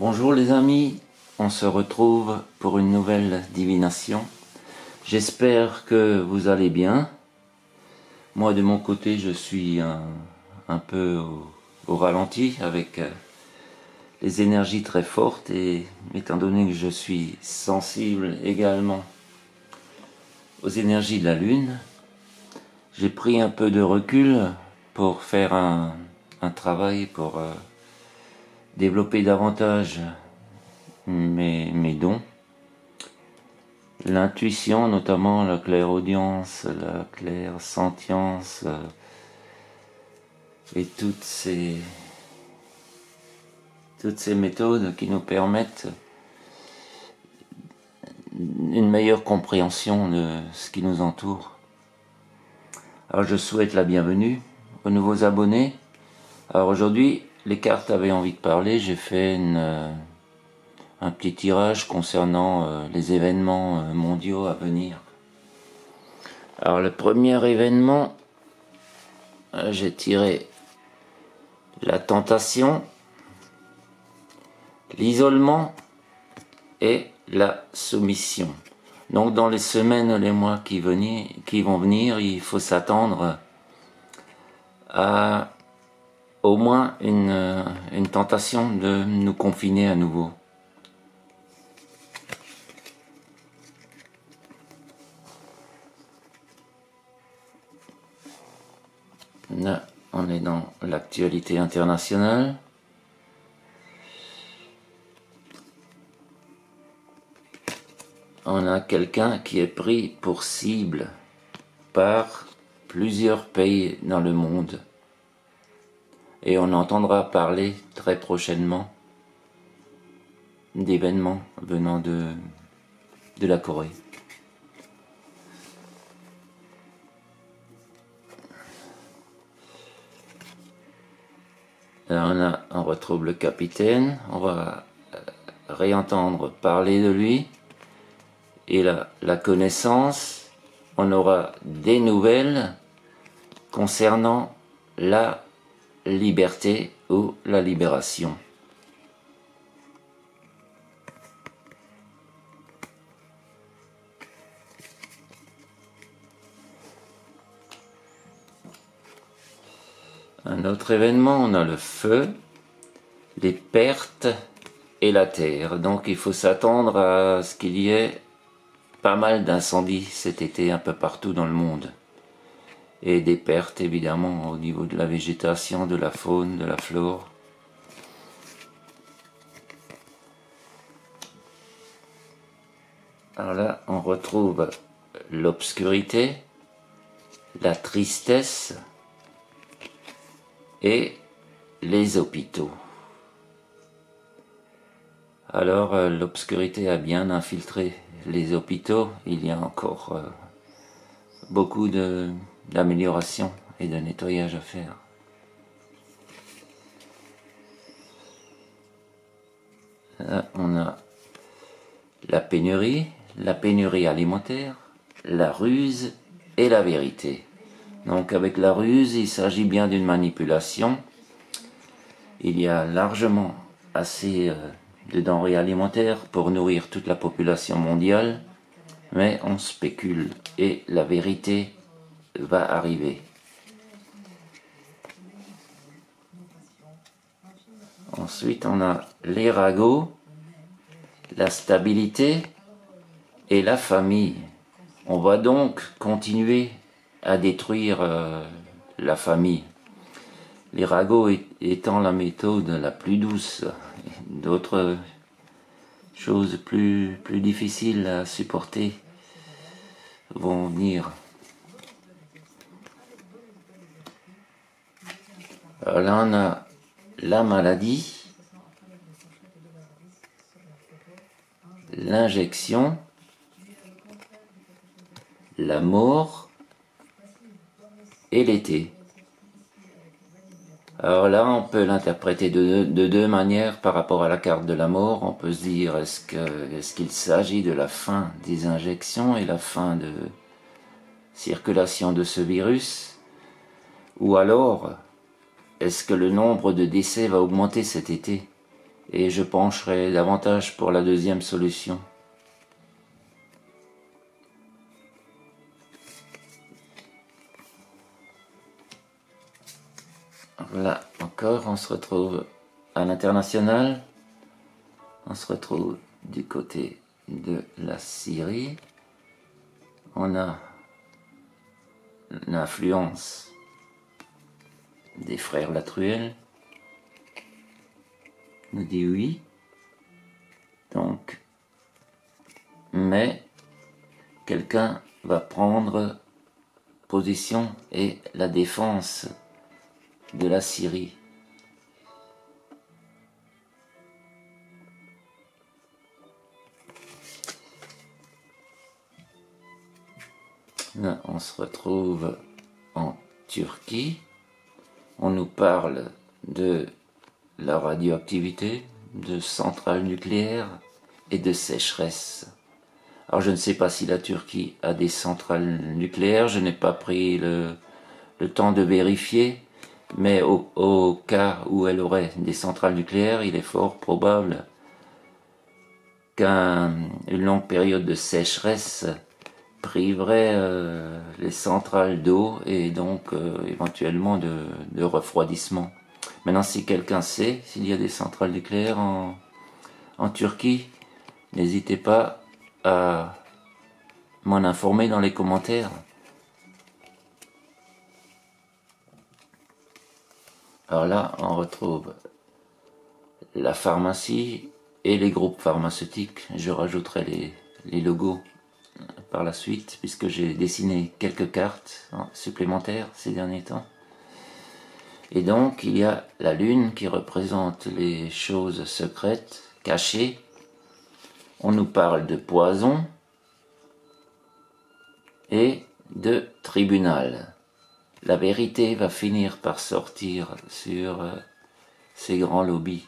Bonjour les amis, on se retrouve pour une nouvelle divination. J'espère que vous allez bien. Moi de mon côté je suis un peu au ralenti avec les énergies très fortes et étant donné que je suis sensible également aux énergies de la lune, j'ai pris un peu de recul pour faire un travail pour développer davantage mes dons. L'intuition, notamment la clairaudience, la clairsentience et toutes ces méthodes qui nous permettent une meilleure compréhension de ce qui nous entoure. Alors je souhaite la bienvenue aux nouveaux abonnés. Alors aujourd'hui, les cartes avaient envie de parler, j'ai fait un petit tirage concernant les événements mondiaux à venir. Alors le premier événement, j'ai tiré la tentation, l'isolement et la soumission. Donc dans les semaines, les mois qui vont venir, il faut s'attendre à au moins une tentation de nous confiner à nouveau. Là, on est dans l'actualité internationale. On a quelqu'un qui est pris pour cible par plusieurs pays dans le monde. Et on entendra parler très prochainement d'événements venant de la Corée. Là, on retrouve le capitaine, on va réentendre parler de lui. Et la connaissance, on aura des nouvelles concernant la liberté ou la libération. Un autre événement, on a le feu, les pertes et la terre. Donc il faut s'attendre à ce qu'il y ait pas mal d'incendies cet été un peu partout dans le monde. Et des pertes évidemment au niveau de la végétation, de la faune, de la flore. Alors là, on retrouve l'obscurité, la tristesse et les hôpitaux. Alors l'obscurité a bien infiltré les hôpitaux. Il y a encore beaucoup d'améliorations et de nettoyage à faire. Là, on a la pénurie alimentaire, la ruse et la vérité. Donc avec la ruse, il s'agit bien d'une manipulation. Il y a largement assez de denrées alimentaires pour nourrir toute la population mondiale, mais on spécule et la vérité va arriver. Ensuite, on a les ragots, la stabilité et la famille. On va donc continuer à détruire la famille. Les ragots étant la méthode la plus douce, d'autres choses plus difficiles à supporter vont venir. Alors là on a la maladie, l'injection, la mort et l'été. Alors là, on peut l'interpréter de deux manières par rapport à la carte de la mort. On peut se dire, est-ce qu'il s'agit de la fin des injections et la fin de circulation de ce virus? Ou alors, est-ce que le nombre de décès va augmenter cet été? et je pencherai davantage pour la deuxième solution. Là encore, on se retrouve à l'international, on se retrouve du côté de la Syrie, on a l'influence des frères Latruelle, nous dit oui, donc, mais quelqu'un va prendre position et la défense de la Syrie. Là, on se retrouve en Turquie. On nous parle de la radioactivité, de centrales nucléaires et de sécheresse. Alors je ne sais pas si la Turquie a des centrales nucléaires, je n'ai pas pris le temps de vérifier, mais au cas où elle aurait des centrales nucléaires, il est fort probable qu'une longue période de sécheresse priverait les centrales d'eau et donc éventuellement de refroidissement. Maintenant, si quelqu'un sait s'il y a des centrales nucléaires en Turquie, n'hésitez pas à m'en informer dans les commentaires. Alors là, on retrouve la pharmacie et les groupes pharmaceutiques. Je rajouterai les logos par la suite, puisque j'ai dessiné quelques cartes supplémentaires ces derniers temps. Et donc, il y a la lune qui représente les choses secrètes, cachées. On nous parle de poison et de tribunal. La vérité va finir par sortir sur ces grands lobbies.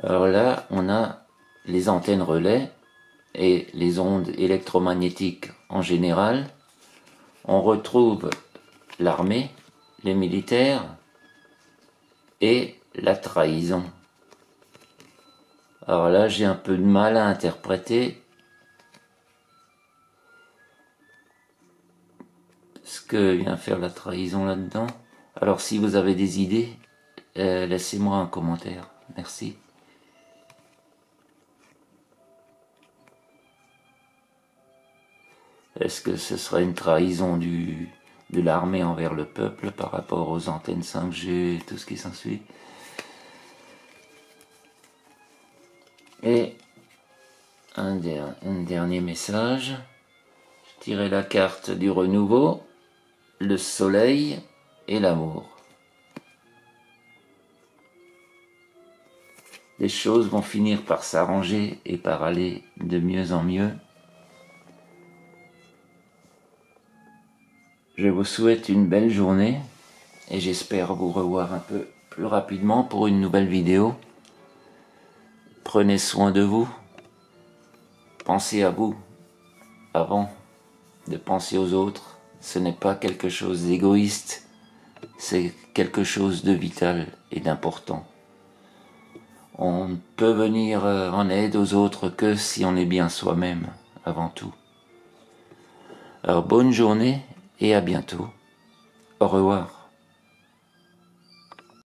Alors là, on a les antennes relais et les ondes électromagnétiques en général. On retrouve l'armée, les militaires et la trahison. Alors là, j'ai un peu de mal à interpréter ce que vient faire la trahison là-dedans. Alors si vous avez des idées, laissez-moi un commentaire. Merci. Est-ce que ce serait une trahison de l'armée envers le peuple par rapport aux antennes 5G et tout ce qui s'ensuit? Et un dernier message. Je tirais la carte du renouveau, le soleil et l'amour. Les choses vont finir par s'arranger et par aller de mieux en mieux. Je vous souhaite une belle journée et j'espère vous revoir un peu plus rapidement pour une nouvelle vidéo. Prenez soin de vous. Pensez à vous avant de penser aux autres. Ce n'est pas quelque chose d'égoïste, c'est quelque chose de vital et d'important. On ne peut venir en aide aux autres que si on est bien soi-même avant tout. Alors bonne journée et à bientôt. Au revoir.